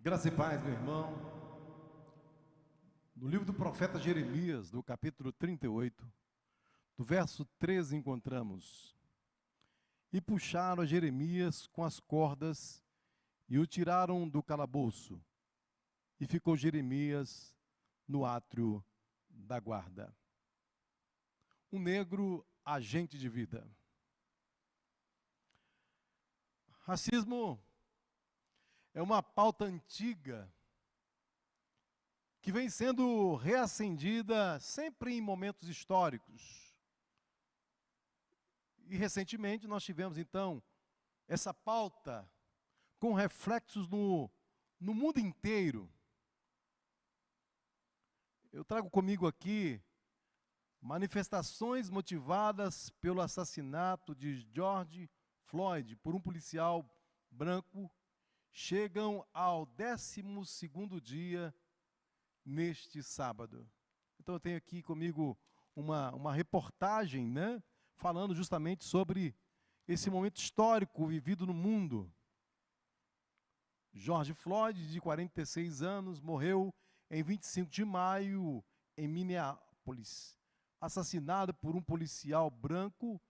Graça e paz, meu irmão. No livro do profeta Jeremias, do capítulo 38, do verso 13, encontramos: E puxaram a Jeremias com as cordas e o tiraram do calabouço, e ficou Jeremias no átrio da guarda. Um negro agente de vida. Racismo é uma pauta antiga que vem sendo reacendida sempre em momentos históricos. E recentemente nós tivemos então essa pauta com reflexos no mundo inteiro. Eu trago comigo aqui manifestações motivadas pelo assassinato de George Floyd por um policial branco chegam ao 12º dia neste sábado. Então eu tenho aqui comigo uma reportagem, falando justamente sobre esse momento histórico vivido no mundo. George Floyd, de 46 anos, morreu em 25 de maio em Minneapolis, assassinado por um policial branco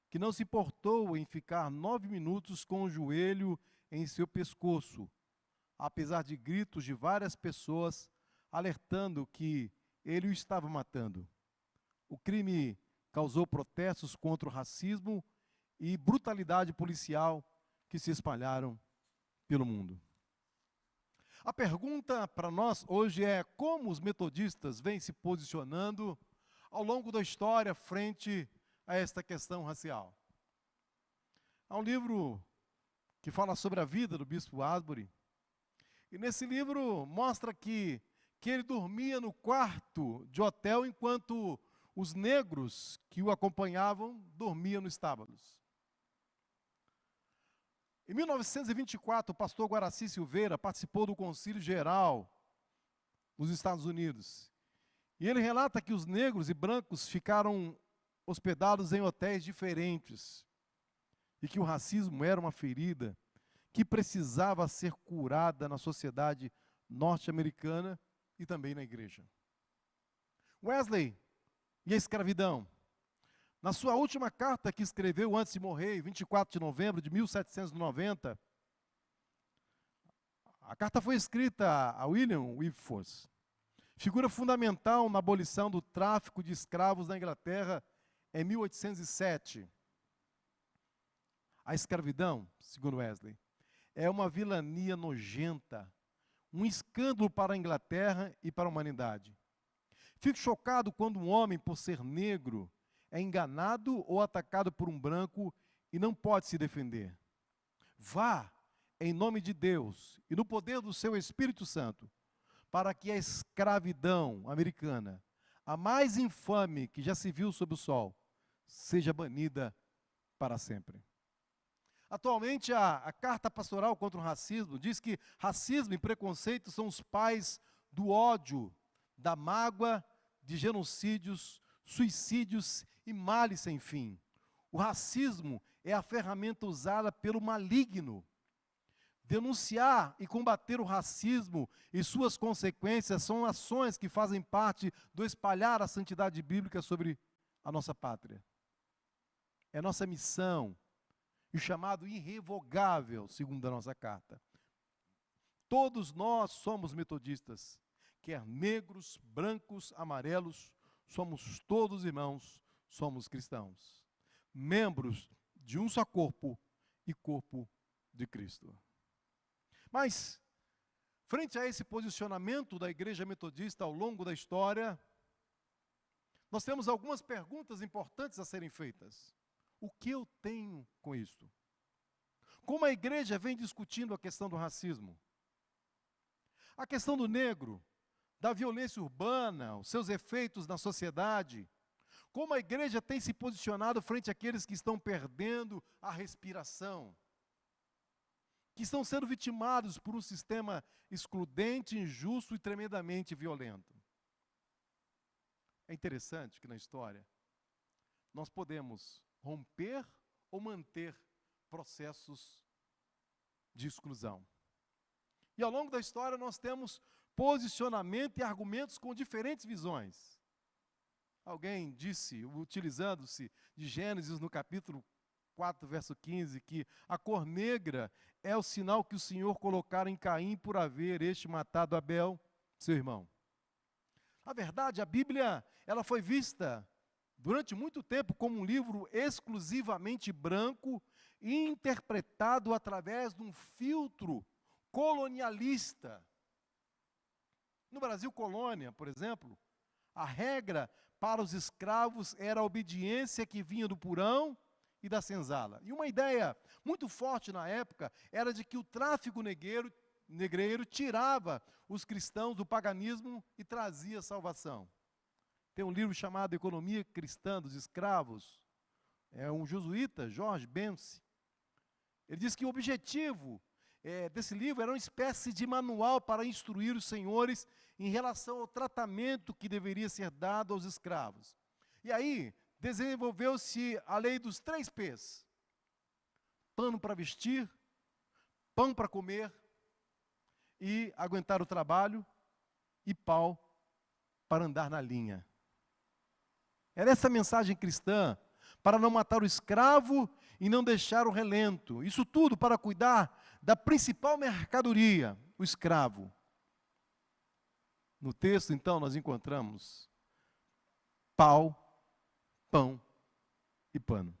que não se importou em ficar 9 minutos com o joelho em seu pescoço, apesar de gritos de várias pessoas alertando que ele o estava matando. O crime causou protestos contra o racismo e brutalidade policial que se espalharam pelo mundo. A pergunta para nós hoje é: como os metodistas vêm se posicionando ao longo da história frente a esta questão racial? Há um livro que fala sobre a vida do bispo Asbury, e nesse livro mostra que ele dormia no quarto de hotel enquanto os negros que o acompanhavam dormiam nos estábulos. Em 1924, o pastor Guaraci Silveira participou do Concílio Geral nos Estados Unidos. E ele relata que os negros e brancos ficaram hospedados em hotéis diferentes e que o racismo era uma ferida que precisava ser curada na sociedade norte-americana e também na igreja. Wesley e a escravidão. Na sua última carta que escreveu antes de morrer, em 24 de novembro de 1790, a carta foi escrita a William Wilberforce, figura fundamental na abolição do tráfico de escravos na Inglaterra em 1807. A escravidão, segundo Wesley, é uma vilania nojenta, um escândalo para a Inglaterra e para a humanidade. Fico chocado quando um homem, por ser negro, é enganado ou atacado por um branco e não pode se defender. Vá, em nome de Deus e no poder do seu Espírito Santo, para que a escravidão americana, a mais infame que já se viu sob o sol, seja banida para sempre. Atualmente, a Carta Pastoral contra o Racismo diz que racismo e preconceito são os pais do ódio, da mágoa, de genocídios, suicídios e males sem fim. O racismo é a ferramenta usada pelo maligno. Denunciar e combater o racismo e suas consequências são ações que fazem parte do espalhar a santidade bíblica sobre a nossa pátria. É nossa missão e chamado irrevogável, segundo a nossa carta. Todos nós somos metodistas, quer negros, brancos, amarelos, somos todos irmãos, somos cristãos, membros de um só corpo e corpo de Cristo. Mas, frente a esse posicionamento da Igreja Metodista ao longo da história, nós temos algumas perguntas importantes a serem feitas. O que eu tenho com isto? Como a igreja vem discutindo a questão do racismo? A questão do negro, da violência urbana, os seus efeitos na sociedade. Como a igreja tem se posicionado frente àqueles que estão perdendo a respiração, que estão sendo vitimados por um sistema excludente, injusto e tremendamente violento. É interessante que na história nós podemos romper ou manter processos de exclusão. E ao longo da história nós temos posicionamento e argumentos com diferentes visões. Alguém disse, utilizando-se de Gênesis no capítulo 4, verso 15, que a cor negra é o sinal que o Senhor colocara em Caim por haver este matado Abel, seu irmão. Na verdade, a Bíblia, ela foi vista durante muito tempo como um livro exclusivamente branco e interpretado através de um filtro colonialista. No Brasil colônia, por exemplo, a regra para os escravos era a obediência que vinha do porão e da senzala. E uma ideia muito forte na época era de que o tráfico negreiro tirava os cristãos do paganismo e trazia salvação. Tem um livro chamado Economia Cristã dos Escravos, é um jesuíta, George Bense. Ele diz que o objetivo desse livro era uma espécie de manual para instruir os senhores em relação ao tratamento que deveria ser dado aos escravos. E aí, desenvolveu-se a lei dos 3 P's. Pano para vestir, pão para comer, e aguentar o trabalho, e pau para andar na linha. Era essa a mensagem cristã, para não matar o escravo e não deixar o relento. Isso tudo para cuidar da principal mercadoria, o escravo. No texto, então, nós encontramos pau, pão e pano.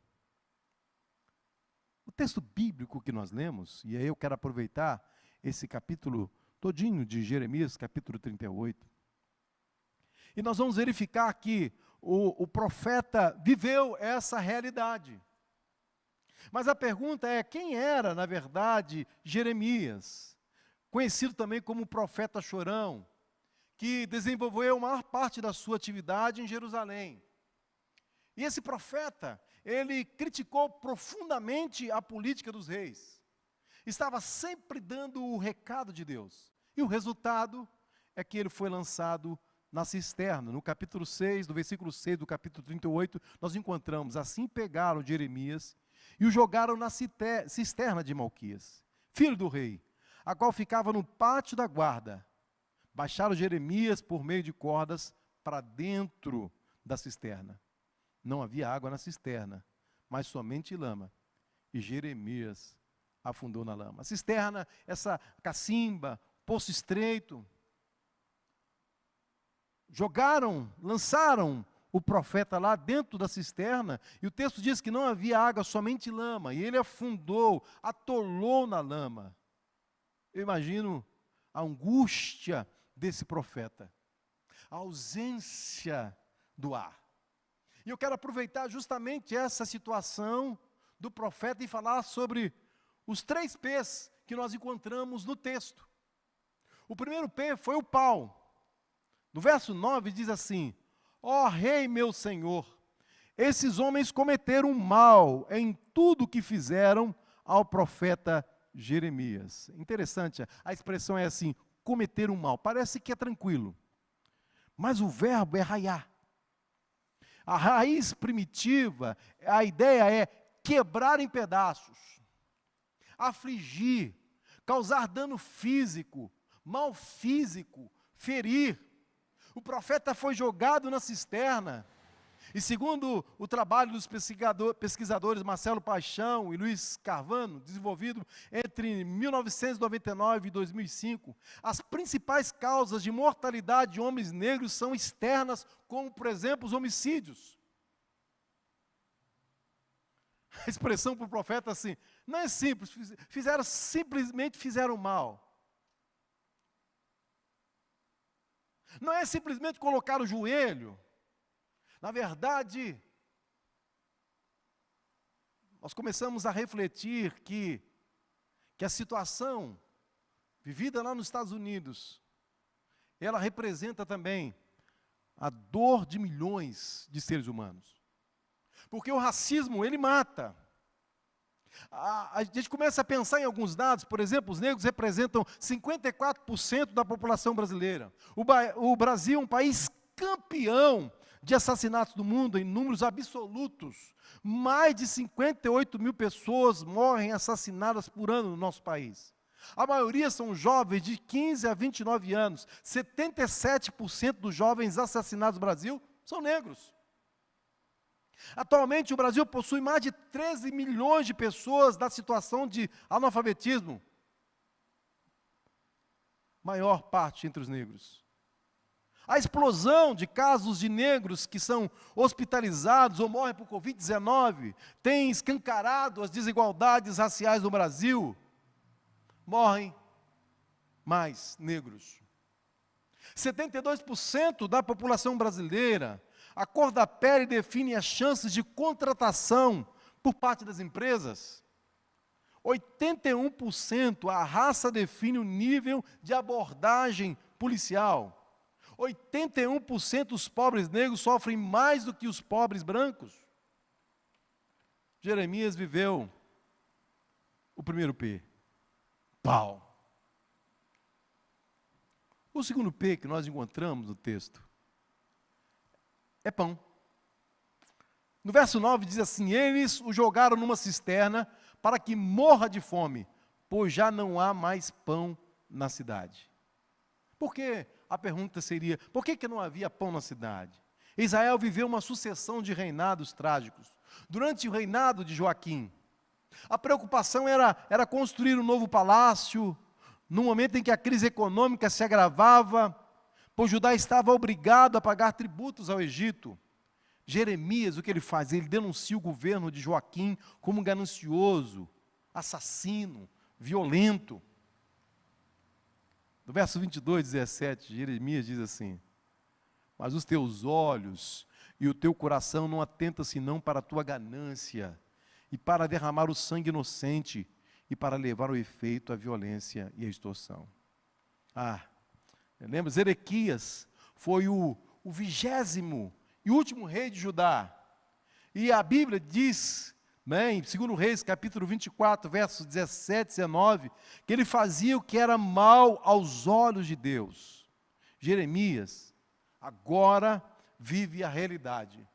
O texto bíblico que nós lemos, e aí eu quero aproveitar esse capítulo todinho de Jeremias, capítulo 38. E nós vamos verificar que o profeta viveu essa realidade. Mas a pergunta é, quem era, na verdade, Jeremias? Conhecido também como o profeta chorão, que desenvolveu a maior parte da sua atividade em Jerusalém. E esse profeta, ele criticou profundamente a política dos reis. Estava sempre dando o recado de Deus. E o resultado é que ele foi lançado na cisterna. No capítulo 6, do versículo 6 do capítulo 38, nós encontramos: assim pegaram Jeremias e o jogaram na cisterna de Malquias, filho do rei, a qual ficava no pátio da guarda. Baixaram Jeremias por meio de cordas para dentro da cisterna. Não havia água na cisterna, mas somente lama. E Jeremias afundou na lama. A cisterna, essa cacimba, poço estreito. Lançaram o profeta lá dentro da cisterna, e o texto diz que não havia água, somente lama, e ele afundou, atolou na lama. Eu imagino a angústia desse profeta, a ausência do ar. E eu quero aproveitar justamente essa situação do profeta e falar sobre os 3 P's que nós encontramos no texto. O primeiro P foi o pau. No verso 9 diz assim: ó rei meu senhor, esses homens cometeram mal em tudo que fizeram ao profeta Jeremias. Interessante, a expressão é assim, cometeram mal. Parece que é tranquilo, mas o verbo é raiar. A raiz primitiva, a ideia é quebrar em pedaços, afligir, causar dano físico, mal físico, ferir. O profeta foi jogado na cisterna, e segundo o trabalho dos pesquisadores Marcelo Paixão e Luiz Carvano, desenvolvido entre 1999 e 2005, as principais causas de mortalidade de homens negros são externas, como, por exemplo, os homicídios. A expressão para o profeta assim, não é simples, simplesmente fizeram mal. Não é simplesmente colocar o joelho. Na verdade, nós começamos a refletir que a situação vivida lá nos Estados Unidos, ela representa também a dor de milhões de seres humanos. Porque o racismo, ele mata. A gente começa a pensar em alguns dados, por exemplo, os negros representam 54% da população brasileira. O Brasil é um país campeão de assassinatos do mundo em números absolutos. Mais de 58 mil pessoas morrem assassinadas por ano no nosso país. A maioria são jovens de 15 a 29 anos. 77% dos jovens assassinados no Brasil são negros. Atualmente, o Brasil possui mais de 13 milhões de pessoas na situação de analfabetismo. Maior parte entre os negros. A explosão de casos de negros que são hospitalizados ou morrem por Covid-19 tem escancarado as desigualdades raciais no Brasil. Morrem mais negros. 72% da população brasileira, a cor da pele define as chances de contratação por parte das empresas. 81% a raça define o nível de abordagem policial. 81% dos pobres negros sofrem mais do que os pobres brancos. Jeremias viveu o primeiro P, pau. O segundo P que nós encontramos no texto é pão. No verso 9 diz assim: eles o jogaram numa cisterna para que morra de fome, pois já não há mais pão na cidade. Por que? A pergunta seria, por que não havia pão na cidade? Israel viveu uma sucessão de reinados trágicos. Durante o reinado de Joaquim, a preocupação era construir um novo palácio, no momento em que a crise econômica se agravava, pois Judá estava obrigado a pagar tributos ao Egito. Jeremias, o que ele faz? Ele denuncia o governo de Joaquim como ganancioso, assassino, violento. No verso 22, 17, Jeremias diz assim: mas os teus olhos e o teu coração não atentam senão para a tua ganância, e para derramar o sangue inocente, e para levar ao efeito a violência e a extorsão. Lembra? Zedequias foi o 20º e último rei de Judá. E a Bíblia diz, em 2 Reis, capítulo 24, versos 17 e 19, que ele fazia o que era mal aos olhos de Deus. Jeremias agora vive a realidade.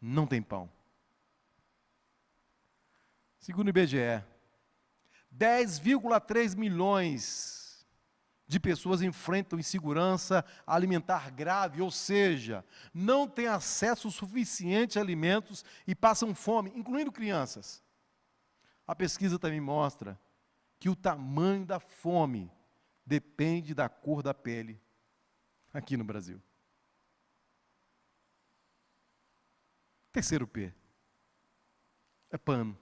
Não tem pão. Segundo o IBGE, 10,3 milhões de pessoas enfrentam insegurança alimentar grave, ou seja, não têm acesso suficiente a alimentos e passam fome, incluindo crianças. A pesquisa também mostra que o tamanho da fome depende da cor da pele aqui no Brasil. Terceiro P é pano.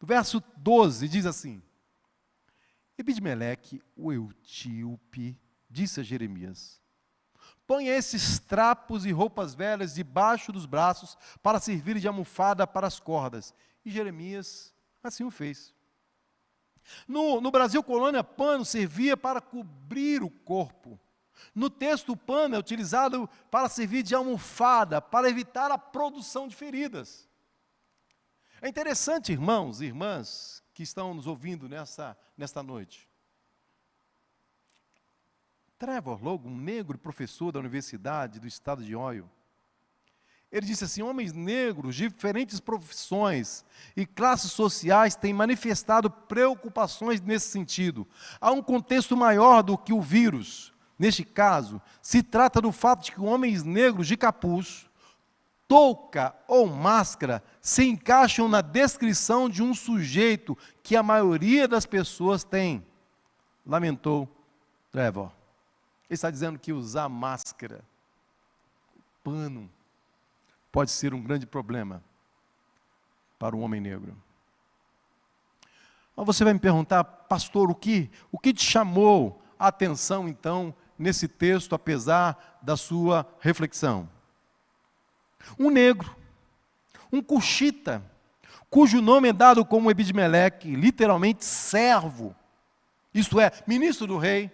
No verso 12 diz assim: Ebed-Meleque, o etíope, disse a Jeremias: ponha esses trapos e roupas velhas debaixo dos braços para servirem de almofada para as cordas. E Jeremias assim o fez. No Brasil colônia, pano servia para cobrir o corpo. No texto, o pano é utilizado para servir de almofada, para evitar a produção de feridas. É interessante, irmãos e irmãs, que estão nos ouvindo nesta noite. Trevor Logan, um negro professor da Universidade do Estado de Ohio, ele disse assim: homens negros de diferentes profissões e classes sociais têm manifestado preocupações nesse sentido. Há um contexto maior do que o vírus. Neste caso, se trata do fato de que homens negros de capuz, touca ou máscara se encaixam na descrição de um sujeito que a maioria das pessoas tem, lamentou Trevor. Ele está dizendo que usar máscara, pano, pode ser um grande problema para o homem negro. Mas você vai me perguntar, pastor, o que te chamou a atenção então nesse texto, apesar da sua reflexão? Um negro, um cuxita, cujo nome é dado como Ebed-Meleque, literalmente servo, isto é, ministro do rei.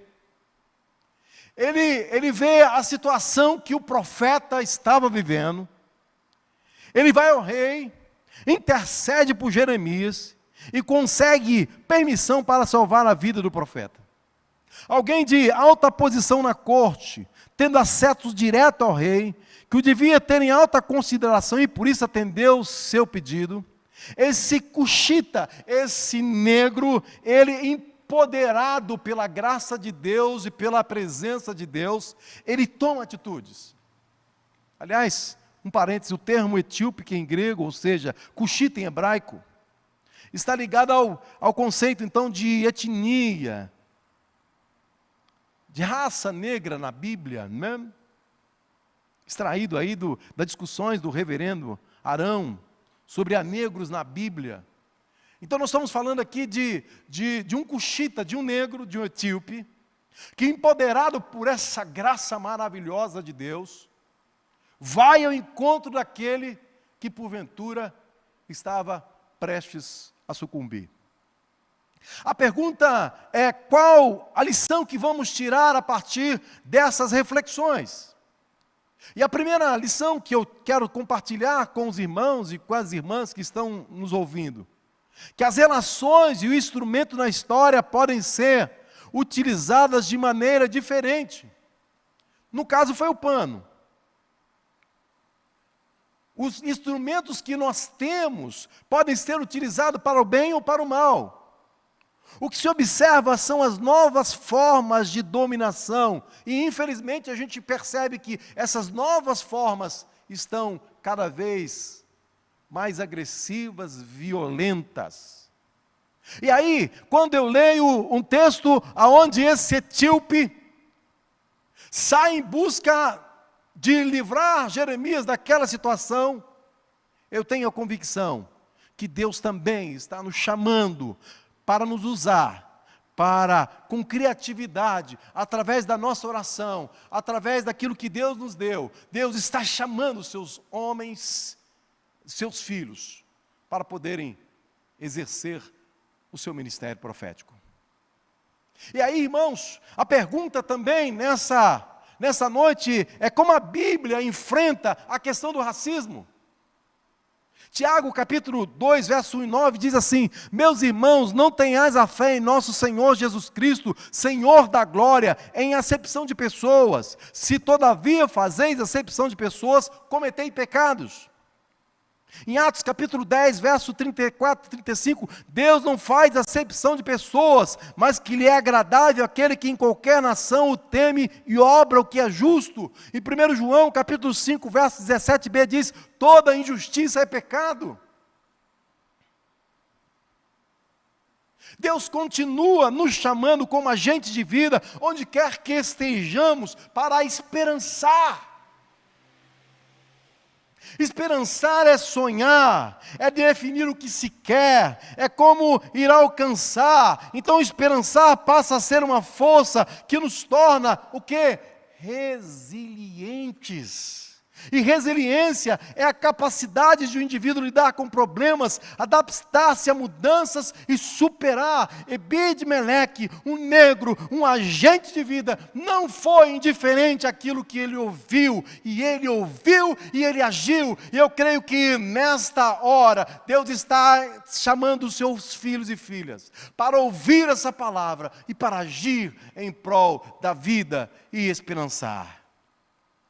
Ele vê a situação que o profeta estava vivendo, ele vai ao rei, intercede por Jeremias e consegue permissão para salvar a vida do profeta. Alguém de alta posição na corte, tendo acesso direto ao rei, que o devia ter em alta consideração e por isso atendeu o seu pedido. Esse cuxita, esse negro, ele empoderado pela graça de Deus e pela presença de Deus, ele toma atitudes. Aliás, um parêntese, o termo etíope, que é em grego, ou seja, cuxita em hebraico, está ligado ao conceito, então, de etnia, de raça negra na Bíblia, né? Extraído aí das discussões do reverendo Arão sobre a negros na Bíblia. Então nós estamos falando aqui de um cuxita, de um negro, de um etíope, que empoderado por essa graça maravilhosa de Deus, vai ao encontro daquele que porventura estava prestes a sucumbir. A pergunta é: qual a lição que vamos tirar a partir dessas reflexões? E a primeira lição que eu quero compartilhar com os irmãos e com as irmãs que estão nos ouvindo, que as relações e o instrumento na história podem ser utilizadas de maneira diferente. No caso foi o pano. Os instrumentos que nós temos podem ser utilizados para o bem ou para o mal. O que se observa são as novas formas de dominação. E, infelizmente, a gente percebe que essas novas formas estão cada vez mais agressivas, violentas. E aí, quando eu leio um texto onde esse etíope sai em busca de livrar Jeremias daquela situação, eu tenho a convicção que Deus também está nos chamando para nos usar, para, com criatividade, através da nossa oração, através daquilo que Deus nos deu, Deus está chamando os seus homens, seus filhos, para poderem exercer o seu ministério profético. E aí, irmãos, a pergunta também nessa noite é como a Bíblia enfrenta a questão do racismo. Tiago, capítulo 2, verso 1 e 9, diz assim: meus irmãos, não tenhais a fé em nosso Senhor Jesus Cristo, Senhor da glória, em acepção de pessoas. Se todavia fazeis acepção de pessoas, cometei pecados. Em Atos capítulo 10, verso 34 e 35, Deus não faz acepção de pessoas, mas que lhe é agradável aquele que em qualquer nação o teme e obra o que é justo. Em 1 João capítulo 5, verso 17b diz: toda injustiça é pecado. Deus continua nos chamando como agentes de vida, onde quer que estejamos, para esperançar. Esperançar é sonhar, é definir o que se quer, é como ir alcançar. Então esperançar passa a ser uma força que nos torna o quê? Resilientes. E resiliência é a capacidade de um indivíduo lidar com problemas, adaptar-se a mudanças e superar. Ebed-Meleque, um negro, um agente de vida, não foi indiferente àquilo que ele ouviu, e ele agiu. E eu creio que nesta hora, Deus está chamando os seus filhos e filhas para ouvir essa palavra e para agir em prol da vida e esperançar.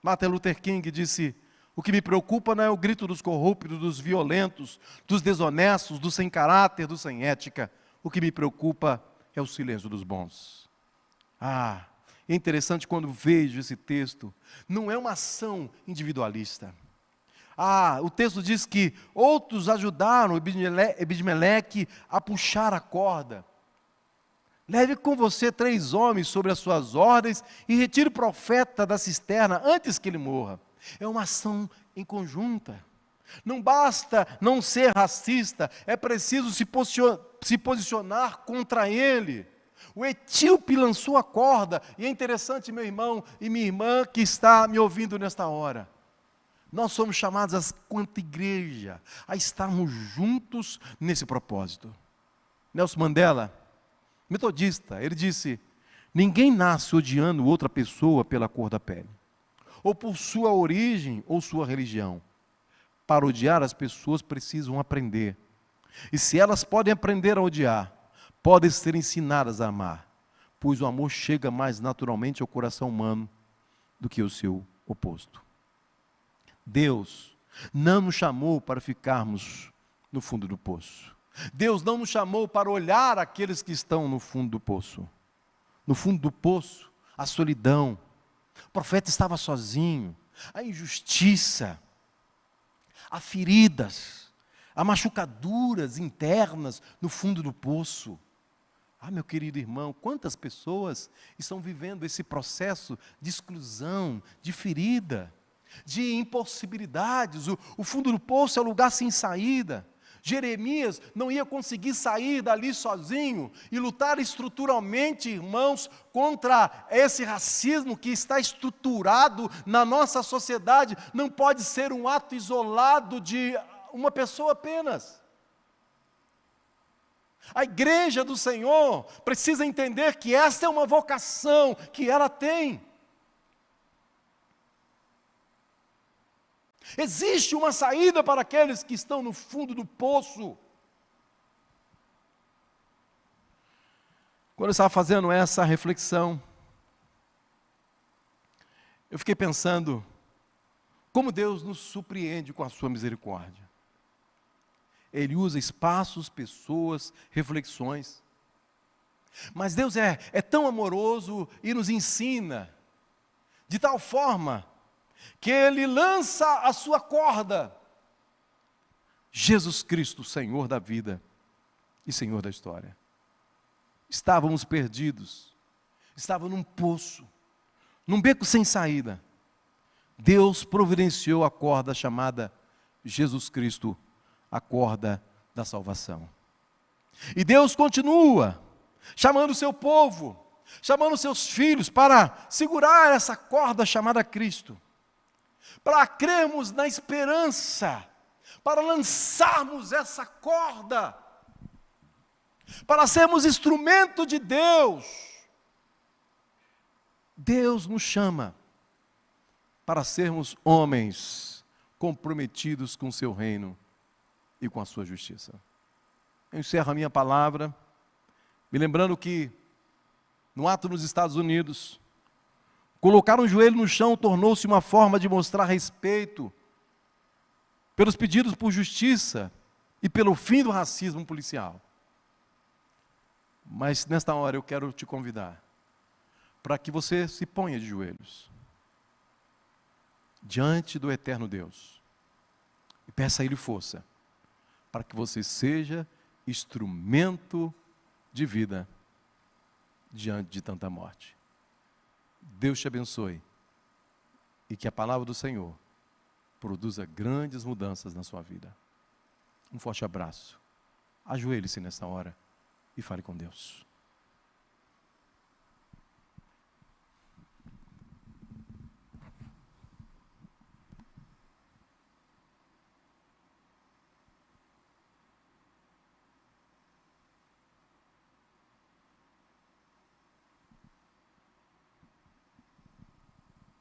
Martin Luther King disse: o que me preocupa não é o grito dos corruptos, dos violentos, dos desonestos, dos sem caráter, dos sem ética. O que me preocupa é o silêncio dos bons. É interessante quando vejo esse texto. Não é uma ação individualista. O texto diz que outros ajudaram Ebed-Meleque a puxar a corda. Leve com você 3 homens sobre as suas ordens e retire o profeta da cisterna antes que ele morra. É uma ação em conjunta. Não basta não ser racista, é preciso se posicionar contra ele. O etíope lançou a corda, e é interessante, meu irmão e minha irmã que está me ouvindo nesta hora. Nós somos chamados, quanto igreja, a estarmos juntos nesse propósito. Nelson Mandela, metodista, ele disse: ninguém nasce odiando outra pessoa pela cor da pele, ou por sua origem ou sua religião. Para odiar, as pessoas precisam aprender. E se elas podem aprender a odiar, podem ser ensinadas a amar, pois o amor chega mais naturalmente ao coração humano do que o seu oposto. Deus não nos chamou para ficarmos no fundo do poço. Deus não nos chamou para olhar aqueles que estão no fundo do poço. No fundo do poço, a solidão. O profeta estava sozinho. A injustiça, há feridas, há machucaduras internas no fundo do poço. Ah, meu querido irmão, quantas pessoas estão vivendo esse processo de exclusão, de ferida, de impossibilidades. O fundo do poço é o lugar sem saída. Jeremias não ia conseguir sair dali sozinho e lutar estruturalmente, irmãos, contra esse racismo que está estruturado na nossa sociedade. Não pode ser um ato isolado de uma pessoa apenas. A igreja do Senhor precisa entender que essa é uma vocação que ela tem. Existe uma saída para aqueles que estão no fundo do poço. Quando eu estava fazendo essa reflexão, eu fiquei pensando como Deus nos surpreende com a sua misericórdia. Ele usa espaços, pessoas, reflexões. Mas Deus é tão amoroso e nos ensina de tal forma que Ele lança a sua corda. Jesus Cristo, Senhor da vida e Senhor da história. Estávamos perdidos, estávamos num poço, num beco sem saída. Deus providenciou a corda chamada Jesus Cristo, a corda da salvação. E Deus continua chamando o seu povo, chamando seus filhos para segurar essa corda chamada Cristo, para crermos na esperança, para lançarmos essa corda, para sermos instrumento de Deus. Deus nos chama para sermos homens comprometidos com o seu reino e com a sua justiça. Eu encerro a minha palavra, me lembrando que, no ato nos Estados Unidos, colocar um joelho no chão tornou-se uma forma de mostrar respeito pelos pedidos por justiça e pelo fim do racismo policial. Mas nesta hora eu quero te convidar para que você se ponha de joelhos diante do eterno Deus e peça a Ele força para que você seja instrumento de vida diante de tanta morte. Deus te abençoe e que a palavra do Senhor produza grandes mudanças na sua vida. Um forte abraço. Ajoelhe-se nesta hora e fale com Deus.